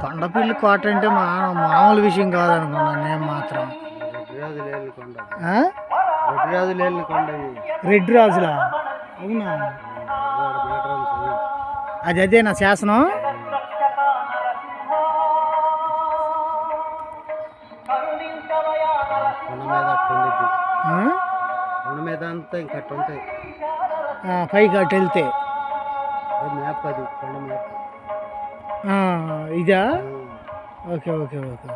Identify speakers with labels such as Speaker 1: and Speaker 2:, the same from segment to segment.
Speaker 1: కొండపిల్లి కోట అంటే మామూలు విషయం కాదనుకున్నాను నేను మాత్రం. రెడ్ రాజులా? అవునా? అదే నా శాసనం. పైకి అటు వెళ్తే ఇదా? Okay okay okay.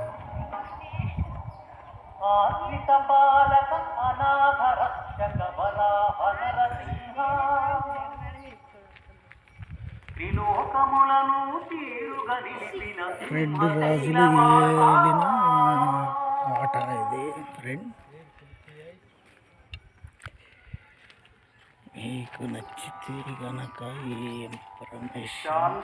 Speaker 1: రెడ్ రాజులు ఏలిన ఆట ఇది ఫ్రెండ్. మీకు నచ్చితే గనక ఈ ఇన్ఫర్మేషన్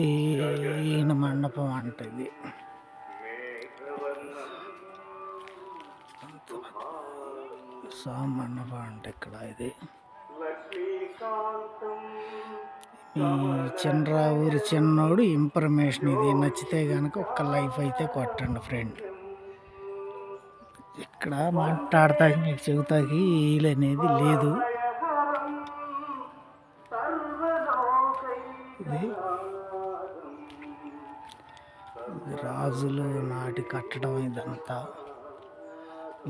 Speaker 1: ఈయన మండపం అంటది. మండపం అంటే ఇక్కడ ఇది ఈ ఊరి చిన్నోడు ఇన్ఫర్మేషన్. ఇది నచ్చితే కనుక ఒక్క లైఫ్ అయితే కొట్టండి ఫ్రెండ్. ఇక్కడ మాట్లాడతాకి మీకు చెబుతాకి వీలు అనేది లేదు. ఇది రాజులు నాటి కట్టడం. ఇదంతా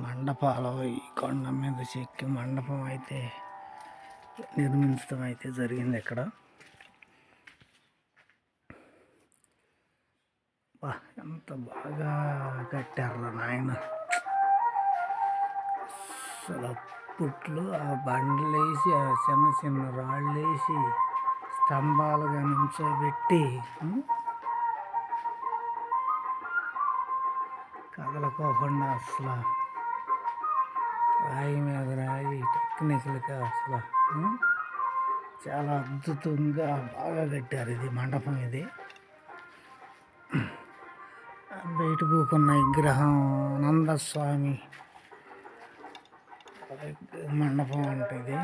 Speaker 1: మండపాలు. ఈ కొండ మీద చెక్కి మండపం అయితే నిర్మించడం అయితే జరిగింది ఇక్కడ. ఎంత బాగా కట్టారు నాయన. అసలు అప్పట్లో ఆ బండ్లు వేసి, ఆ చిన్న చిన్న రాళ్ళు వేసి, స్తంభాలుగా నుంచోబెట్టి కదలకోకుండా అసలు రాయి మీద రాయి టెక్నికల్గా అసలు చాలా అద్భుతంగా బాగా కట్టారు. ఇది మండపం. ఇది బయట కూకున్న విగ్రహం నందస్వామి మండపం అంటే ఇది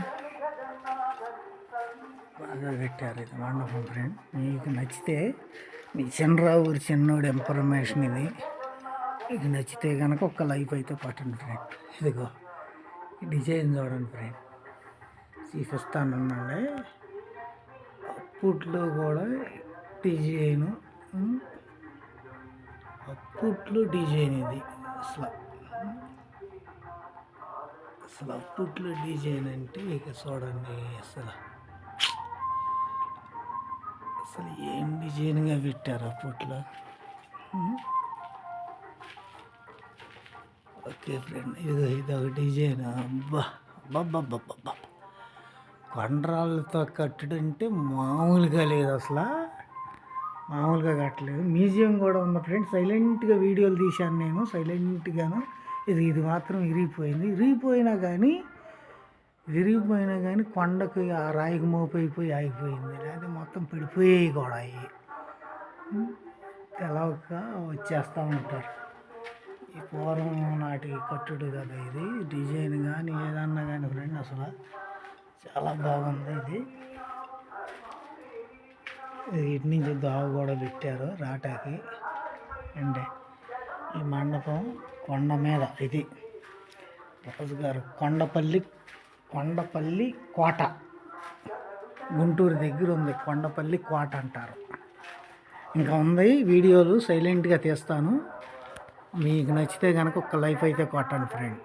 Speaker 1: బాగా కట్టారు. ఇది మండపం ఫ్రెండ్. మీకు నచ్చితే మీ ఊరి చిన్నోడు ఇన్ఫర్మేషన్ ఇది. మీకు నచ్చితే కనుక ఒక్క లైఫ్ అయితే పట్టండి ఫ్రెండ్. ఇదిగో డిజైన్ చూడండి ఫ్రెండ్. చూపిస్తానండి. అప్పట్లో కూడా డిజైను, అప్పట్లో డిజైన్ ఇది. అసలు అప్పట్లో డిజైన్ అంటే ఇక చూడండి. అసలు ఏం డిజైన్గా పెట్టారు అప్పట్లో. ఓకే ఫ్రెండ్, ఇది ఒక డిజైన్. అబ్బా కొండరాళ్ళతో కట్టడం అంటే మామూలుగా లేదు. అసలు మామూలుగా కట్టలేదు. మ్యూజియం కూడా ఉంది ఫ్రెండ్. సైలెంట్గా వీడియోలు తీశాను నేను, సైలెంట్గాను. ఇది మాత్రం విరిగిపోయినా కానీ కొండకు ఆ రాయికి మోపైపోయి ఆగిపోయింది. లేదా మొత్తం పడిపోయాయి కూడా. అవి తెలవక వచ్చేస్తూ ఉంటారు. ఈ పూర్వం నాటి కట్టుడు కదా ఇది. డిజైన్ కానీ ఏదన్నా కానీ ఫ్రెండ్ అసలు చాలా బాగుంది. ఇది ఇటు నుంచి దావ కూడా పెట్టారు రాటాకి. అంటే ఈ మండపం కొండ మీద. ఇది రాజుగారు కొండపల్లి కోట, గుంటూరు దగ్గర ఉంది. కొండపల్లి కోట అంటారు. ఇంకా ఉంది వీడియోలు సైలెంట్గా తీస్తాను. మీకు నచ్చితే కనుక ఒక్క లైఫ్ అయితే కొట్టండి ఫ్రెండ్.